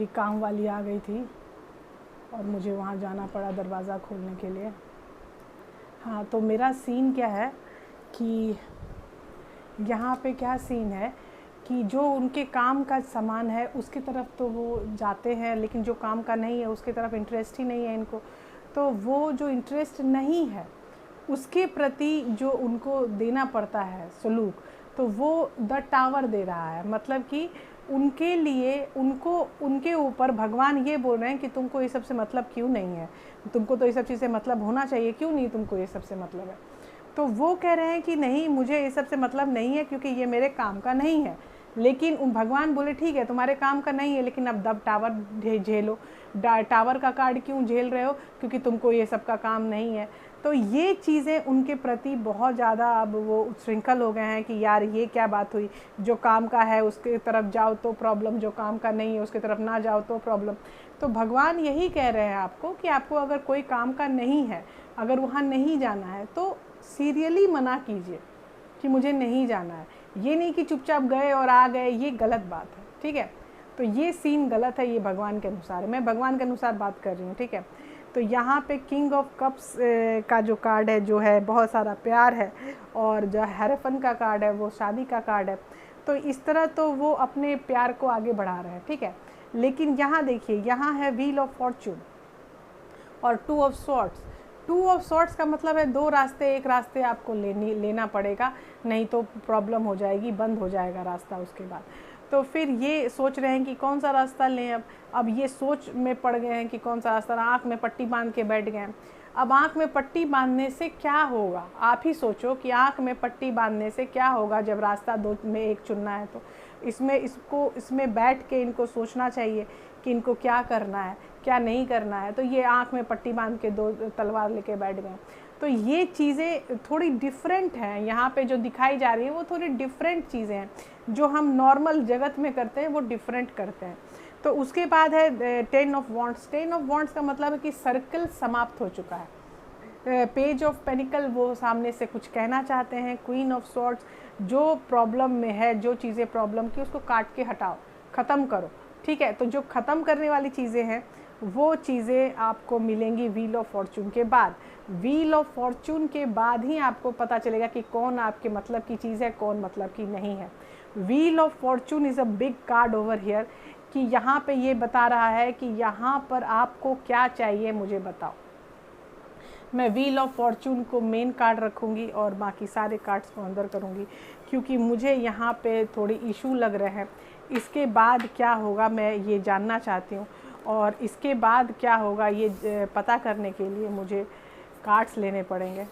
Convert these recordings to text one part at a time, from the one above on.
मेरी काम वाली आ गई थी और मुझे वहाँ जाना पड़ा दरवाज़ा खोलने के लिए। हाँ, तो मेरा सीन क्या है कि यहाँ पे क्या सीन है कि जो उनके काम का सामान है उसकी तरफ तो वो जाते हैं, लेकिन जो काम का नहीं है उसकी तरफ इंटरेस्ट ही नहीं है इनको। तो वो जो इंटरेस्ट नहीं है उसके प्रति जो उनको देना पड़ता है सलूक, तो वो द टावर दे रहा है। मतलब कि उनके लिए उनको उनके ऊपर भगवान ये बोल रहे हैं कि तुमको ये सब से मतलब क्यों नहीं है, तुमको तो ये सब चीज़ें मतलब होना चाहिए, क्यों नहीं तुमको ये सब से मतलब है। तो वो कह रहे हैं कि नहीं, मुझे ये सब से मतलब नहीं है क्योंकि ये मेरे काम का नहीं है। लेकिन भगवान बोले ठीक है तुम्हारे काम का नहीं है, लेकिन अब दब टावर झेलो। टावर का कार्ड क्यों झेल रहे हो, क्योंकि तुमको ये सब का काम नहीं है। तो ये चीज़ें उनके प्रति बहुत ज़्यादा अब वो उच्छृंखल हो गए हैं कि यार ये क्या बात हुई, जो काम का है उसके तरफ जाओ तो प्रॉब्लम, जो काम का नहीं है उसके तरफ ना जाओ तो प्रॉब्लम। तो भगवान यही कह रहे हैं आपको कि आपको अगर कोई काम का नहीं है, अगर वहाँ नहीं जाना है तो सीरियली मना कीजिए कि मुझे नहीं जाना है। ये नहीं कि चुपचाप गए और आ गए, ये गलत बात है, ठीक है। तो ये सीन गलत है, ये भगवान के अनुसार है, मैं भगवान के अनुसार बात कर रही हूँ, ठीक है। तो यहाँ पे किंग ऑफ कप्स का जो कार्ड है, जो है बहुत सारा प्यार है, और जो हैरफन का कार्ड है वो शादी का कार्ड है। तो इस तरह तो वो अपने प्यार को आगे बढ़ा रहे हैं, ठीक है। लेकिन यहाँ देखिए, यहाँ है व्हील ऑफ फॉर्चून और two of swords. Two of swords का मतलब है दो रास्ते, एक रास्ते आपको लेना पड़ेगा, नहीं तो प्रॉब्लम हो जाएगी, बंद हो जाएगा रास्ता उसके बाद। तो फिर ये सोच रहे हैं कि कौन सा रास्ता लें। अब ये सोच में पड़ गए हैं कि कौन सा रास्ता, आँख में पट्टी बांध के बैठ गए हैं। अब आँख में पट्टी बांधने से क्या होगा, आप ही सोचो कि आँख में पट्टी बांधने से क्या होगा जब रास्ता दो में एक चुनना है। तो इसमें बैठ के इनको सोचना चाहिए कि इनको क्या करना है, क्या नहीं करना है। तो ये आँख में पट्टी बांध के दो तलवार लेके बैठ गए। तो ये चीज़ें थोड़ी डिफरेंट हैं, यहाँ पे जो दिखाई जा रही है वो थोड़ी डिफरेंट चीज़ें हैं, जो हम नॉर्मल जगत में करते हैं वो डिफरेंट करते हैं। तो उसके बाद है ten of wands. Ten of wands का मतलब है कि सर्कल समाप्त हो चुका है। पेज ऑफ पेनिकल, वो सामने से कुछ कहना चाहते हैं। क्वीन ऑफ स्वॉर्ड्स, जो प्रॉब्लम में है, जो चीज़ें प्रॉब्लम की उसको काट के हटाओ, ख़त्म करो, ठीक है। तो जो ख़त्म करने वाली चीज़ें हैं वो चीज़ें आपको मिलेंगी व्हील ऑफ फॉर्चून के बाद। व्हील ऑफ फॉर्चून के बाद ही आपको पता चलेगा कि कौन आपके मतलब की चीज़ है, कौन मतलब की नहीं है। Wheel of Fortune is a big card over here, कि यहाँ पे ये बता रहा है कि यहाँ पर आपको क्या चाहिए मुझे बताओ। मैं व्हील ऑफ फॉर्चून को मेन कार्ड रखूँगी और बाकी सारे कार्ड्स को अंदर करूँगी, क्योंकि मुझे यहाँ पे थोड़ी इशू लग रहे हैं। इसके बाद क्या होगा मैं ये जानना चाहती हूँ, और इसके बाद क्या होगा ये पता करने के लिए मुझे कार्ड्स लेने पड़ेंगे।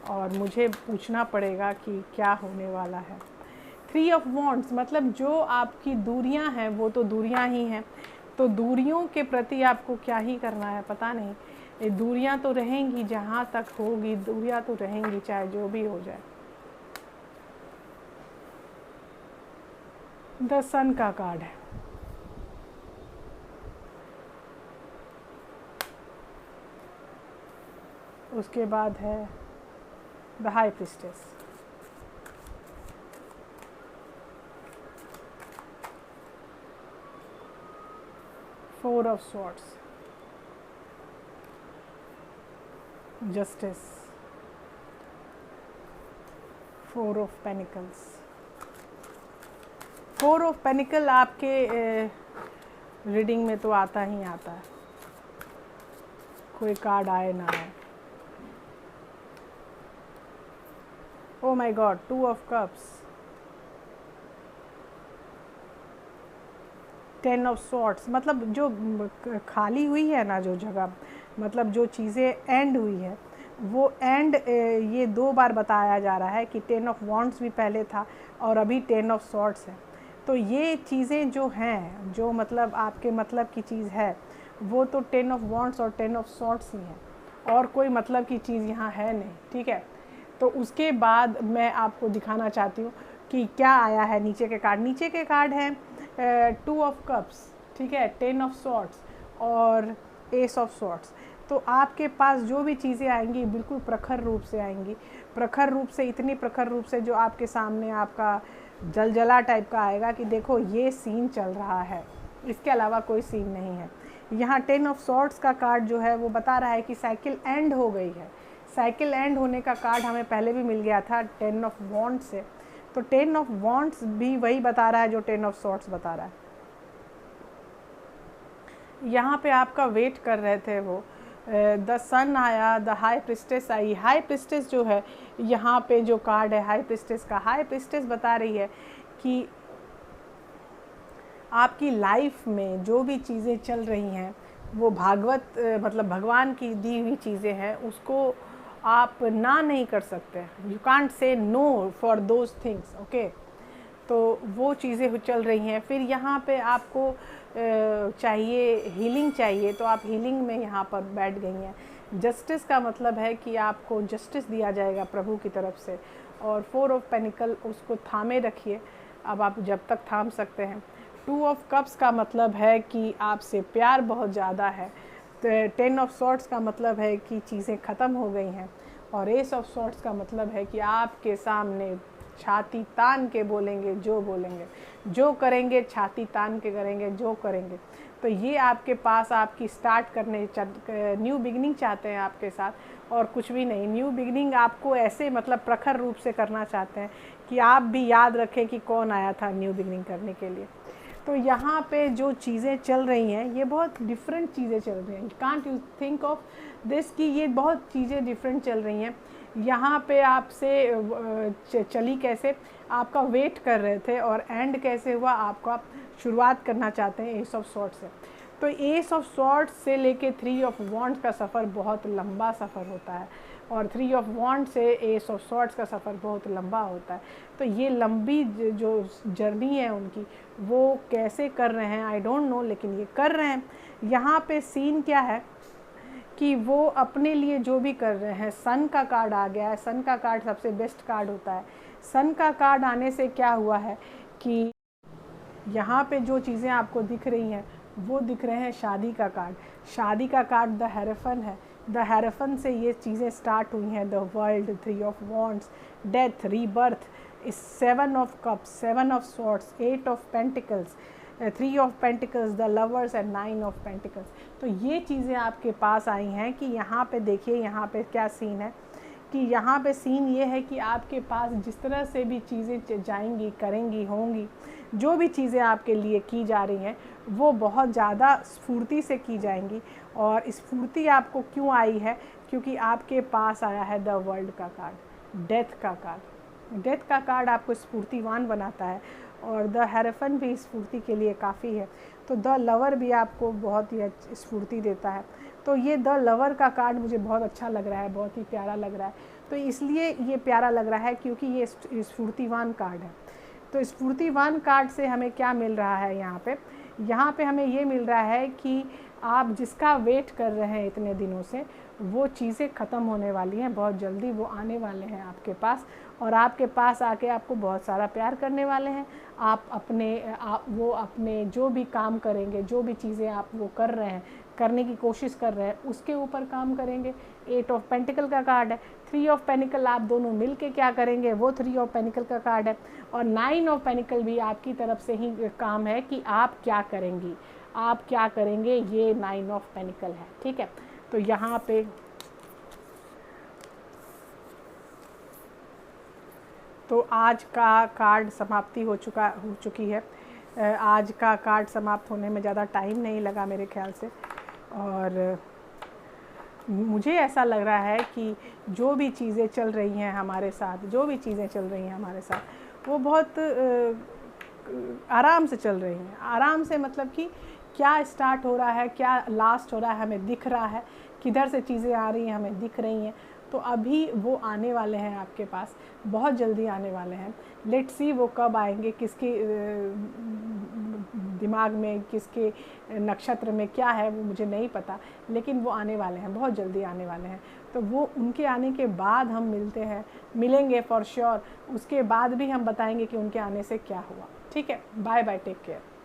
और मुझे पूछना पड़ेगा कि क्या होने वाला है। थ्री ऑफ वॉन्ड्स, मतलब जो आपकी दूरियां हैं वो तो दूरियां ही हैं, तो दूरियों के प्रति आपको क्या ही करना है, पता नहीं। ये दूरियां तो रहेंगी, जहाँ तक होगी दूरियां तो रहेंगी, चाहे जो भी हो जाए। द सन का कार्ड है। उसके बाद है the high priestess. Four of swords, justice, four of pentacles. Four of panicle आपके रीडिंग में तो आता ही आता है, कोई कार्ड आए ना आए। Oh my God, two of cups, ten of swords, मतलब जो खाली हुई है ना जो जगह, मतलब जो चीज़ें एंड हुई है वो एंड ये दो बार बताया जा रहा है कि टेन ऑफ वॉन्ड्स भी पहले था और अभी टेन ऑफ स्वॉर्ड्स है। तो ये चीज़ें जो हैं, जो मतलब आपके मतलब की चीज़ है, वो तो टेन ऑफ वॉन्ड्स और टेन ऑफ स्वॉर्ड्स ही है, और कोई मतलब की चीज़ यहाँ है नहीं, ठीक है। तो उसके बाद मैं आपको दिखाना चाहती हूँ कि क्या आया है नीचे के कार्ड। नीचे के कार्ड हैं टू ऑफ कप्स, ठीक है, टेन ऑफ स्वॉर्ड्स और एस ऑफ सॉर्ट्स। तो आपके पास जो भी चीज़ें आएंगी बिल्कुल प्रखर रूप से आएंगी, प्रखर रूप से, इतनी प्रखर रूप से जो आपके सामने आपका जलजला टाइप का आएगा कि देखो ये सीन चल रहा है, इसके अलावा कोई सीन नहीं है। यहाँ 10 ऑफ सॉर्ट्स का कार्ड जो है वो बता रहा है कि साइकिल एंड हो गई है। साइकिल एंड होने का कार्ड हमें पहले भी मिल गया था 10 ऑफ वॉन्ड्स से, तो 10 ऑफ वॉन्ड्स भी वही बता रहा है जो 10 ऑफ सॉर्ट्स बता रहा है। यहाँ पे आपका वेट कर रहे थे वो, द सन आया, the high priestess I. High priestess जो है यहाँ पे जो कार्ड है हाई प्रिस्टेस का, हाई प्रिस्टेस बता रही है कि आपकी लाइफ में जो भी चीज़ें चल रही हैं वो भागवत मतलब भगवान की दी हुई चीज़ें हैं, उसको आप ना नहीं कर सकते। You can't say no for those things, okay. तो वो चीज़ें चल रही हैं। फिर यहाँ पे आपको चाहिए हीलिंग चाहिए, तो आप हीलिंग में यहाँ पर बैठ गई हैं। जस्टिस का मतलब है कि आपको जस्टिस दिया जाएगा प्रभु की तरफ से। और 4 ऑफ पेनिकल, उसको थामे रखिए, अब आप जब तक थाम सकते हैं। 2 ऑफ कप्स का मतलब है कि आपसे प्यार बहुत ज़्यादा है। 10 ऑफ सॉर्ट्स का मतलब है कि चीज़ें ख़त्म हो गई हैं। और एस ऑफ सॉर्ट्स का मतलब है कि आपके सामने छाती तान के बोलेंगे, जो बोलेंगे, जो करेंगे छाती तान के करेंगे, जो करेंगे। तो ये आपके पास आपकी स्टार्ट करने, न्यू बिगनिंग चाहते हैं आपके साथ, और कुछ भी नहीं। न्यू बिगनिंग आपको ऐसे मतलब प्रखर रूप से करना चाहते हैं कि आप भी याद रखें कि कौन आया था न्यू बिगनिंग करने के लिए। तो यहाँ पे जो चीज़ें चल रही हैं ये बहुत डिफरेंट चीज़ें चल रही हैं। Can't you think of this कि ये बहुत चीज़ें डिफरेंट चल रही हैं। यहाँ पे आपसे चली कैसे, आपका वेट कर रहे थे, और एंड कैसे हुआ, आपका शुरुआत करना चाहते हैं एस ऑफ सॉर्ट्स से। तो एस ऑफ सॉर्ट्स से लेके 3 ऑफ वॉन्ड्स का सफ़र बहुत लंबा सफ़र होता है, और 3 ऑफ वॉन्ड से एस ऑफ सॉर्ट्स का सफ़र बहुत लंबा होता है। तो ये लंबी जो जर्नी है उनकी, वो कैसे कर रहे हैं आई डोंट नो, लेकिन ये कर रहे हैं। यहाँ पे सीन क्या है कि वो अपने लिए जो भी कर रहे हैं, सन का कार्ड आ गया है। सन का कार्ड सबसे बेस्ट कार्ड होता है। सन का कार्ड आने से क्या हुआ है कि यहाँ पे जो चीज़ें आपको दिख रही हैं वो दिख रहे हैं शादी का कार्ड। शादी का कार्ड द हेरेफन है। द हेरेफन से ये चीज़ें स्टार्ट हुई हैं। The world, 3 of wands, death, rebirth, 7 of cups, 7 of swords, 8 of pentacles, 3 of pentacles, the lovers and 9 of pentacles. तो ये चीज़ें आपके पास आई हैं कि यहाँ पे देखिए यहाँ पे क्या सीन है कि यहाँ पे सीन ये है कि आपके पास जिस तरह से भी चीज़ें जाएंगी, करेंगी, होंगी, जो भी चीज़ें आपके लिए की जा रही हैं वो बहुत ज़्यादा स्फूर्ति से की जाएंगी। और स्फूर्ति आपको क्यों आई है, क्योंकि आपके पास आया है द वर्ल्ड का कार्ड, डेथ का कार्ड। डेथ का कार्ड आपको स्फूर्तिवान बनाता है, और द हेरेफन भी स्फूर्ति के लिए काफ़ी है। तो द लवर भी आपको बहुत ही स्फूर्ति देता है। तो ये द लवर का कार्ड मुझे बहुत अच्छा लग रहा है, बहुत ही प्यारा लग रहा है। तो इसलिए ये प्यारा लग रहा है क्योंकि ये स्फूर्तिवान कार्ड है। तो स्फूर्तिवान कार्ड से हमें क्या मिल रहा है यहाँ पे हमें ये मिल रहा है कि आप जिसका वेट कर रहे हैं इतने दिनों से, वो चीज़ें ख़त्म होने वाली हैं, बहुत जल्दी वो आने वाले हैं आपके पास, और आपके पास आके आपको बहुत सारा प्यार करने वाले हैं। आप अपने जो भी काम करेंगे, जो भी चीज़ें आप वो कर रहे हैं, करने की कोशिश कर रहे हैं, उसके ऊपर काम करेंगे। 8 ऑफ पेंटिकल का कार्ड है। 3 ऑफ पेनिकल आप दोनों मिल के क्या करेंगे, वो 3 ऑफ पेनिकल का कार्ड है। और 9 ऑफ पेनिकल भी आपकी तरफ से ही काम है कि आप क्या करेंगी, आप क्या करेंगे, ये 9 ऑफ पेनिकल है। ठीक है, तो यहाँ पे तो आज का कार्ड समाप्ति हो चुकी है। आज का कार्ड समाप्त होने में ज़्यादा टाइम नहीं लगा मेरे ख्याल से, और मुझे ऐसा लग रहा है कि जो भी चीज़ें चल रही हैं हमारे साथ, वो बहुत आराम से चल रही हैं। आराम से मतलब कि क्या स्टार्ट हो रहा है, क्या लास्ट हो रहा है, हमें दिख रहा है, किधर से चीज़ें आ रही हैं हमें दिख रही हैं। तो अभी वो आने वाले हैं आपके पास, बहुत जल्दी आने वाले हैं। लेट्स सी वो कब आएंगे, किसके दिमाग में, किसके नक्षत्र में क्या है वो मुझे नहीं पता, लेकिन वो आने वाले हैं, बहुत जल्दी आने वाले हैं। तो वो उनके आने के बाद हम मिलेंगे फॉर श्योर। उसके बाद भी हम बताएंगे कि उनके आने से क्या हुआ। ठीक है, बाय बाय, टेक केयर।